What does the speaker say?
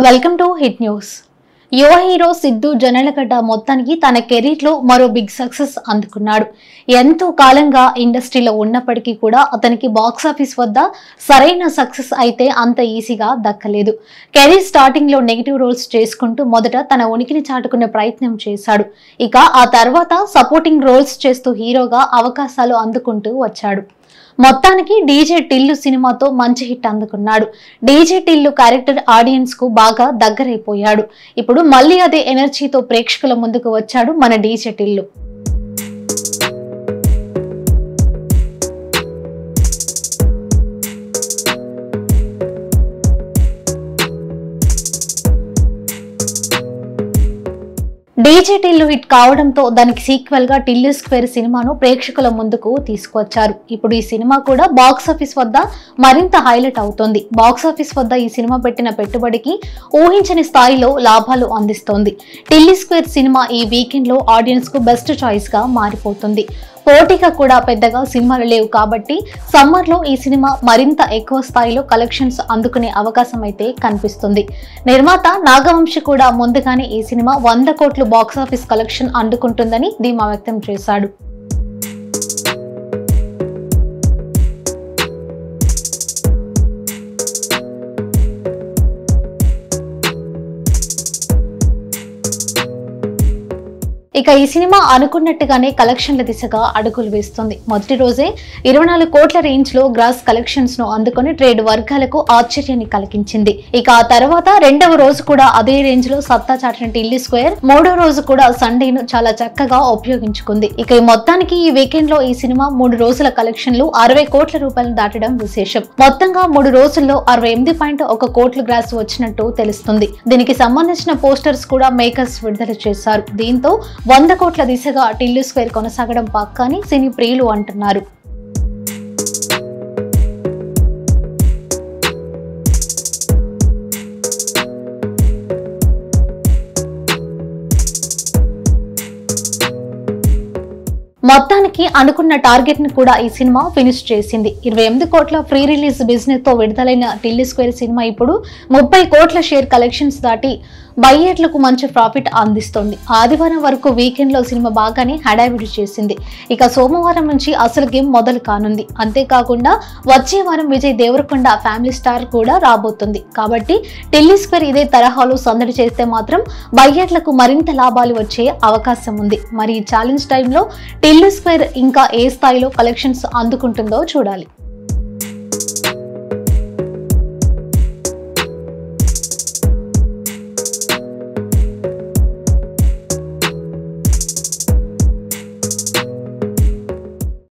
Welcome to hit news. యువ hero Siddhu Jonnalagadda మొత్తానికి తన కెరీర్ లో మరో బిగ్ సక్సెస్ అందుకున్నాడు. ఎంతో కాలంగా ఇండస్ట్రీలో ఉన్నప్పటికీ కూడా అతనికి బాక్సాఫీస్ వద్ద సరైన సక్సెస్ అయితే అంత ఈజీగా దక్కలేదు. కెరీర్ స్టార్టింగ్ లో నెగిటివ్ రోల్స్ చేసుకుంటూ మొదట తన ఉనికిని చాటుకునే ప్రయత్నం చేశాడు. ఇక ఆ తర్వాత సపోర్టింగ్ రోల్స్ చేస్తూ హీరోగా అవకాశాలు అందుకుంటూ వచ్చాడు. మొత్తానికి డీజే టిల్లు సినిమాతో మంచి హిట్ అందుకున్నాడు. డీజే టిల్లు క్యారెక్టర్ ఆడియన్స్ కు బాగా దగ్గరైపోయాడు. ఇప్పుడు మళ్ళీ అదే ఎనర్జీతో ప్రేక్షకుల ముందుకు వచ్చాడు మన DJ Tillu. DJ Tillu hit కావడంతో దానికి సీక్వెల్ గా టిల్లు స్క్వేర్ సినిమాను ప్రేక్షకుల ముందుకు తీసుకువచ్చారు. ఇప్పుడు ఈ సినిమా కూడా బాక్సాఫీస్ వద్ద మరింత హైలైట్ అవుతోంది. బాక్సాఫీస్ వద్ద ఈ సినిమా పెట్టిన పెట్టుబడికి ఊహించని స్థాయిలో లాభాలు అందిస్తోంది. టిల్లు స్క్వేర్ సినిమా ఈ వీకెండ్ లో ఆడియన్స్ కు బెస్ట్ చాయిస్ గా మారిపోతుంది. పోటీగా కూడా పెద్దగా సినిమాలు లేవు కాబట్టి సమ్మర్ లో ఈ సినిమా మరింత ఎక్కువ స్థాయిలో కలెక్షన్స్ అందుకునే అవకాశం అయితే కనిపిస్తుంది. నిర్మాత నాగవంశి కూడా ముందుగానే ఈ సినిమా 100 కోట్లు బాక్సాఫీస్ కలెక్షన్ అందుకుంటుందని ధీమా వ్యక్తం చేశాడు. ఇక ఈ సినిమా అనుకున్నట్టుగానే కలెక్షన్ల దిశగా అడుగులు వేస్తుంది. మొదటి రోజే 24 కోట్ల రేంజ్ లో గ్రాస్ కలెక్షన్స్ ను అందుకొని ట్రేడ్ వర్గాలకు ఆశ్చర్యాన్ని కలిగించింది. ఇక ఆ తర్వాత రెండవ రోజు కూడా అదే రేంజ్ లో సత్తా చాటిన టిల్లు స్క్వేర్ మూడో రోజు కూడా సండేను చాలా చక్కగా ఉపయోగించుకుంది. ఇక ఈ మొత్తానికి ఈ వీకెండ్ లో ఈ సినిమా 3 రోజుల కలెక్షన్లు 60 కోట్ల రూపాయలు దాటడం విశేషం. మొత్తంగా 3 రోజుల్లో 68.1 కోట్ల గ్రాస్ వచ్చినట్టు తెలుస్తుంది. దీనికి సంబంధించిన పోస్టర్స్ కూడా మేకర్స్ విడుదల చేశారు. దీంతో 100 కోట్ల దిశగా టిల్లు స్క్వేర్ కొనసాగడం పక్కాని సినీ ప్రియులు అంటున్నారు. మొత్తానికి అనుకున్న టార్గెట్ ని కూడా ఈ సినిమా ఫినిష్ చేసింది. 28 కోట్ల ఫ్రీ రిలీజ్ బిజినెస్ తో విడుదలైన టిల్లు స్క్వేర్ సినిమా ఇప్పుడు 30 కోట్ల షేర్ కలెక్షన్స్ దాటి బయ్యర్లకు మంచి ప్రాఫిట్ అందిస్తోంది. ఆదివారం వరకు వీకెండ్ లో సినిమా బాగానే హడావిడి చేసింది. ఇక సోమవారం నుంచి అసలు గేమ్ మొదలు కానుంది. అంతేకాకుండా వచ్చే వారం విజయ్ దేవరకొండ ఫ్యామిలీ స్టార్ కూడా రాబోతుంది. కాబట్టి టిల్లు స్క్వేర్ ఇదే తరహాలో సందడి చేస్తే మాత్రం బయ్యర్లకు మరింత లాభాలు వచ్చే అవకాశం ఉంది. మరి ఛాలెంజ్ టైంలో టిల్లు స్క్వేర్ ఇంకా ఏ స్థాయిలో కలెక్షన్స్ అందుకుంటుందో చూడాలి.